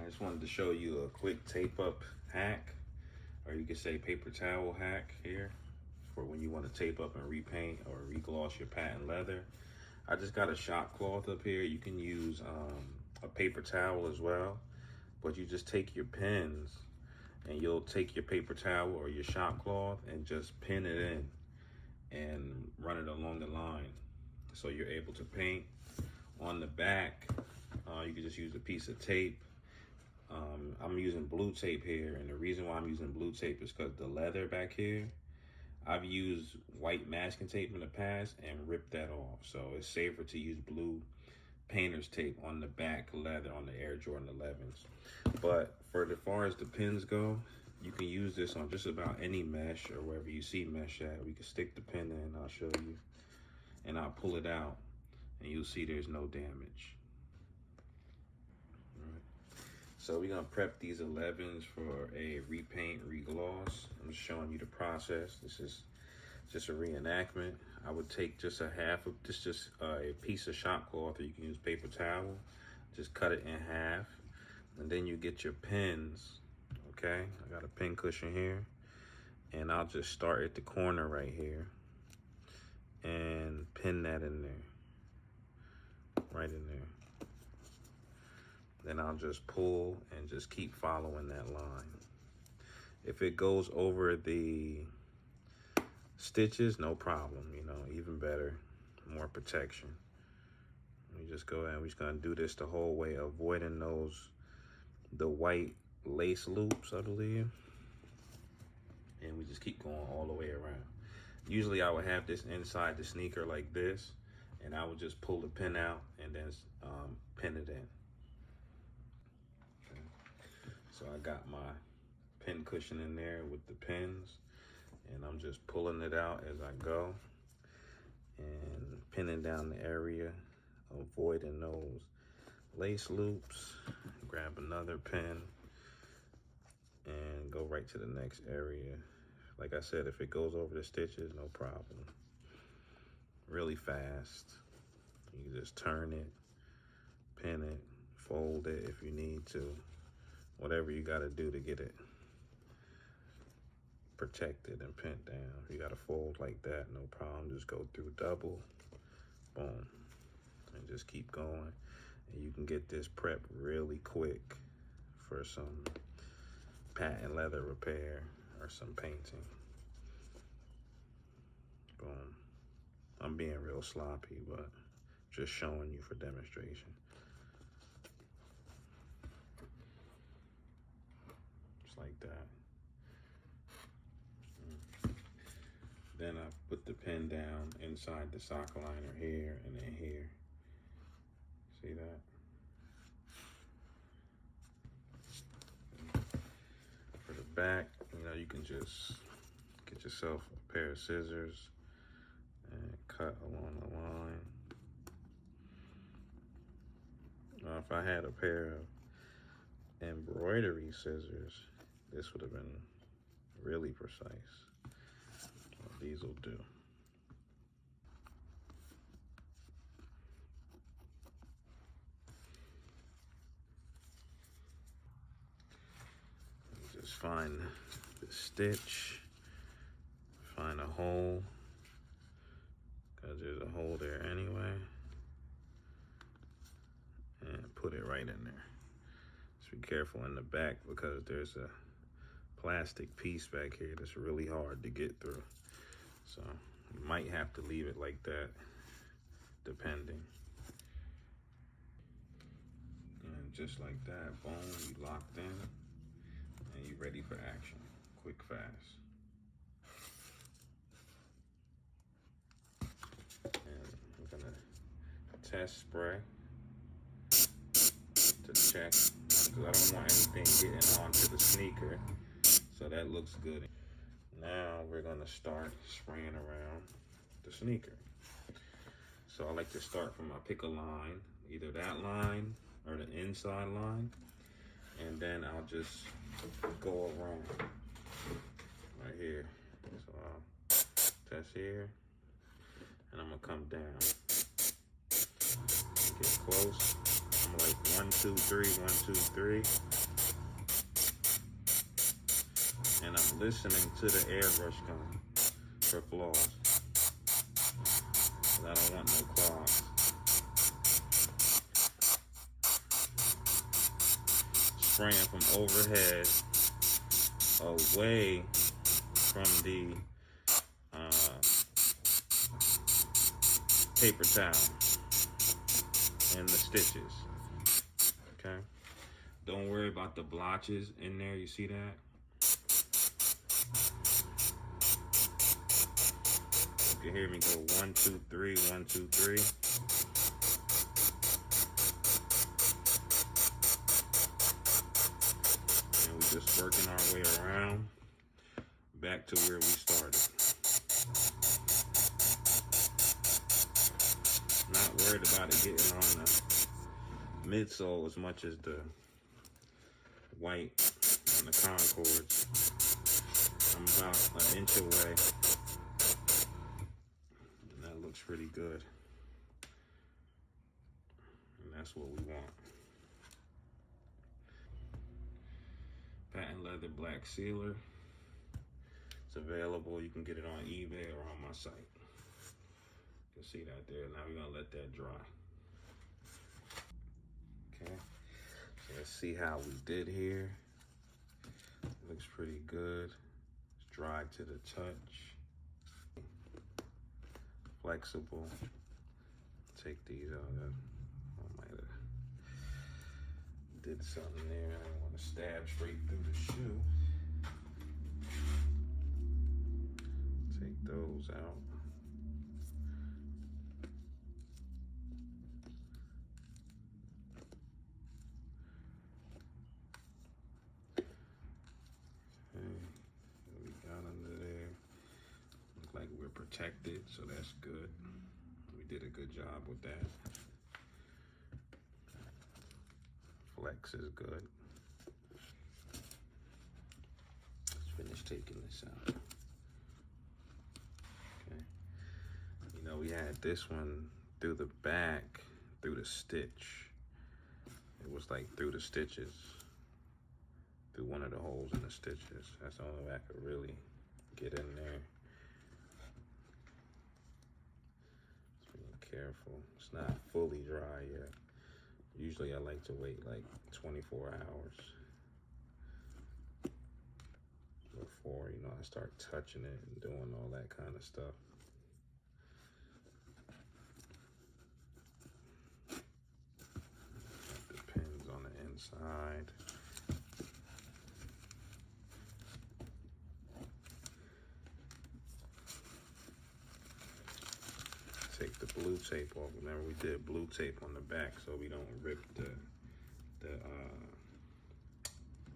just wanted to show you a quick tape up hack, or you could say paper towel hack here for when you want to tape up and repaint or regloss your patent leather. I just got a shop cloth up here. You can use a paper towel as well, but you just take your pins and you'll take your paper towel or your shop cloth and just pin it in and run it along the line. So you're able to paint. On the back, you can just use a piece of tape. I'm using blue tape here, and the reason why I'm using blue tape is because the leather back here, I've used white masking tape in the past and ripped that off. So it's safer to use blue painter's tape on the back leather on the Air Jordan 11s. But for as far as the pins go, you can use this on just about any mesh or wherever you see mesh at. We can stick the pin in, I'll show you, and I'll pull it out and you'll see there's no damage. All right. So we're gonna prep these 11s for a repaint, regloss. I'm just showing you the process. This is just a reenactment. I would take just a half of this, just a piece of shop cloth, or you can use paper towel. Just cut it in half, and then you get your pins. Okay, I got a pin cushion here, and I'll just start at the corner right here and pin that in there, right in there. Then I'll just pull and just keep following that line. If it goes over the stitches, no problem, you know, even better, more protection. We just go ahead, we're just gonna do this the whole way, avoiding the white lace loops, I believe. And we just keep going all the way around. Usually I would have this inside the sneaker like this, and I would just pull the pin out and then pin it in. Okay. So I got my pin cushion in there with the pins, and I'm just pulling it out as I go and pinning down the area, avoiding those lace loops. Grab another pin and go right to the next area. Like I said, if it goes over the stitches, no problem. Really fast. You can just turn it, pin it, fold it if you need to. Whatever you gotta do to get it protected and pinned down. If you gotta fold like that, no problem. Just go through double, boom, and just keep going. And you can get this prep really quick for some patent leather repair or some painting. Boom. I'm being real sloppy, but just showing you for demonstration. Just like that. Then I put the pin down inside the sock liner here and then here. See that? For the back, you know, you can just get yourself a pair of scissors and cut along the line. If I had a pair of embroidery scissors, this would have been really precise. Well, these will do. Just find the stitch, find a hole, because there's a hole there anyway, and put it right in there. Just be careful in the back because there's a plastic piece back here that's really hard to get through. So you might have to leave it like that, depending. And just like that, boom, you locked in and you ready for action. Quick, fast. And I'm gonna test spray to check, because I don't want anything getting onto the sneaker. So that looks good. Now we're gonna start spraying around the sneaker. So I like to start from, I pick a line, either that line or the inside line, and then I'll just go around right here. So I'll test here, and I'm gonna come down. Get close. I'm like 1, 2, 3, 1, 2, 3. And I'm listening to the airbrush gun for flaws. I don't want no clogs. Spraying from overhead away from the paper towel and the stitches. Okay. Don't worry about the blotches in there. You see that? You can hear me go 1, 2, 3, 1, 2, 3. And we're just working our way around back to where we started. Not worried about it getting on the midsole as much as the white and the concords. I'm about an inch away. And that looks pretty good. And that's what we want. Patent leather black sealer. It's available. You can get it on eBay or on my site. You can see that there. Now we're gonna let that dry. Okay. So let's see how we did here. It looks pretty good. It's dry to the touch. Flexible. Take these out. I might have did something there. I don't want to stab straight through the shoe. Take those out. What we got under there? Look like we're protected, so that's good. We did a good job with that. Flex is good. Let's finish taking this out. Okay. You know, we had this one through the back, through the stitch. It was like through the stitches. Through one of the holes in the stitches. That's the only way I could really get in there. Just being careful. It's not fully dry yet. Usually I like to wait like 24 hours before, you know, I start touching it and doing all that kind of stuff. Got the pins on the inside. Take the blue tape off. Remember, we did blue tape on the back so we don't rip the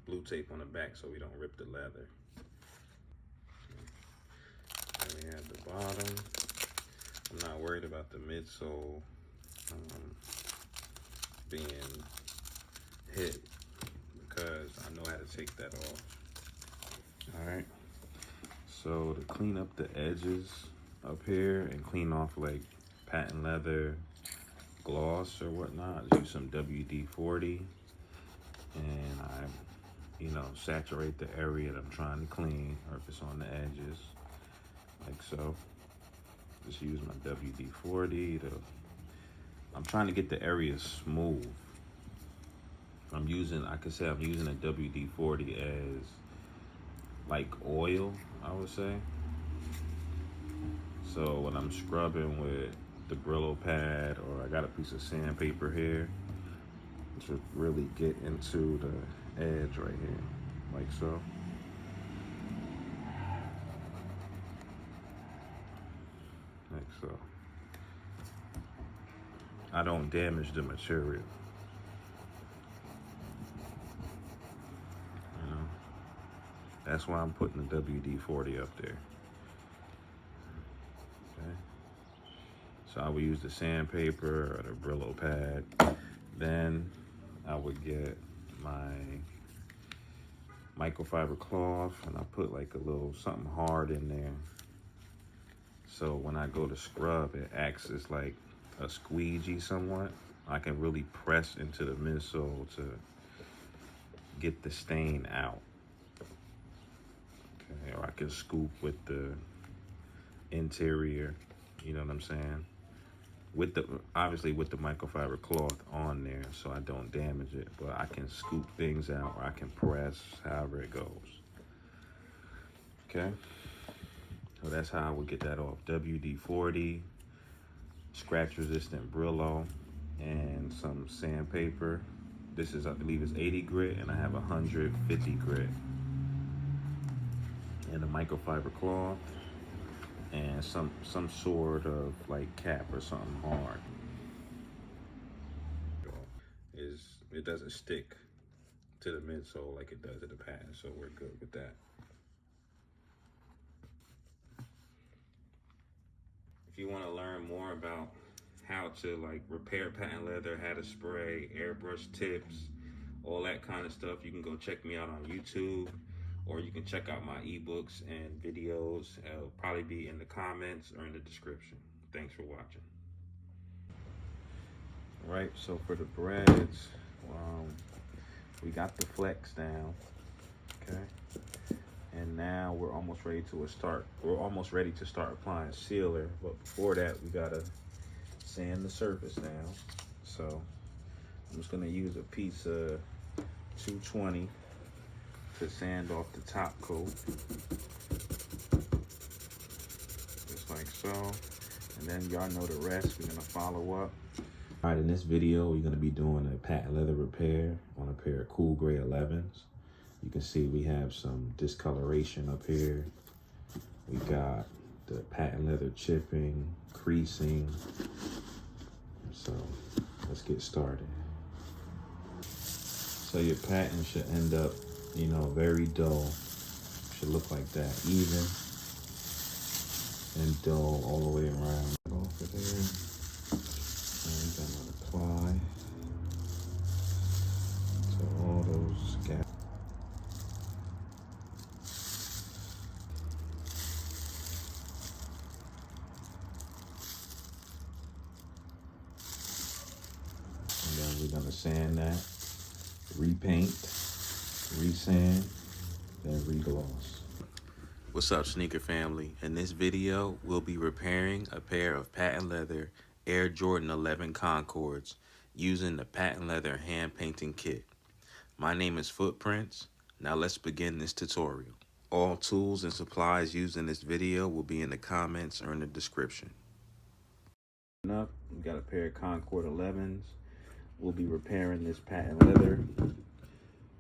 blue tape on the back so we don't rip the leather. And we have the bottom. I'm not worried about the midsole being hit because I know how to take that off. All right. So to clean up the edges up here and clean off like patent leather gloss or whatnot, use some WD-40 and I, you know, saturate the area that I'm trying to clean, or if it's on the edges, like so. Just use my WD-40 I'm trying to get the area smooth. I could say I'm using a WD-40 as like oil, I would say. So when I'm scrubbing with the Brillo pad, or I got a piece of sandpaper here, to really get into the edge right here, like so. Like so. I don't damage the material. You know? That's why I'm putting the WD-40 up there. Okay. So I would use the sandpaper or the Brillo pad. Then I would get my microfiber cloth and I put like a little something hard in there. So when I go to scrub, it acts as like a squeegee somewhat. I can really press into the midsole to get the stain out. Okay, or I can scoop with the interior, you know what I'm saying? With the, obviously with the microfiber cloth on there so I don't damage it, but I can scoop things out or I can press, however it goes. Okay, so that's how I would get that off. WD-40, scratch resistant Brillo, and some sandpaper. This is, I believe it's 80 grit and I have 150 grit. And a microfiber cloth and some sort of like cap or something hard. It doesn't stick to the midsole like it does in the patent, so we're good with that. If you want to learn more about how to like repair patent leather, how to spray, airbrush tips, all that kind of stuff, you can go check me out on YouTube, or you can check out my ebooks and videos. It'll probably be in the comments or in the description. Thanks for watching. All right, so for the breads, we got the flex down, okay? And now we're almost ready to start. We're almost ready to start applying sealer, but before that, we gotta sand the surface down. So I'm just gonna use a piece of 220 to sand off the top coat, just like so. And then y'all know the rest. We're gonna follow up. All right, in this video, we're gonna be doing a patent leather repair on a pair of cool gray 11s. You can see we have some discoloration up here. We got the patent leather chipping, creasing. So let's get started. So your patent should end up, you know, very dull. Should look like that, even and dull all the way around. Off of there. And then apply to all those gaps. And then we're gonna sand that, repaint, resand, then regloss. What's up, sneaker family? In this video, we'll be repairing a pair of patent leather Air Jordan 11 Concords using the patent leather hand painting kit. My name is Footprinse. Now let's begin this tutorial. All tools and supplies used in this video will be in the comments or in the description. Up, we got a pair of Concord 11s. We'll be repairing this patent leather.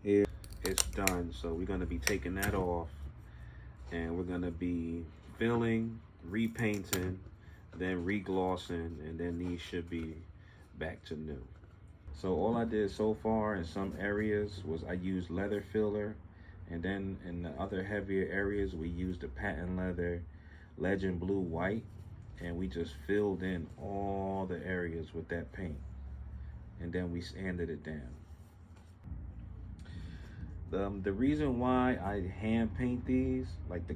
Here, it's done, so we're gonna be taking that off and we're gonna be filling, repainting, then reglossing, and then these should be back to new. So all I did so far in some areas was I used leather filler, and then in the other heavier areas we used the patent leather legend blue white, and we just filled in all the areas with that paint, and then we sanded it down. The reason why I hand paint these, like the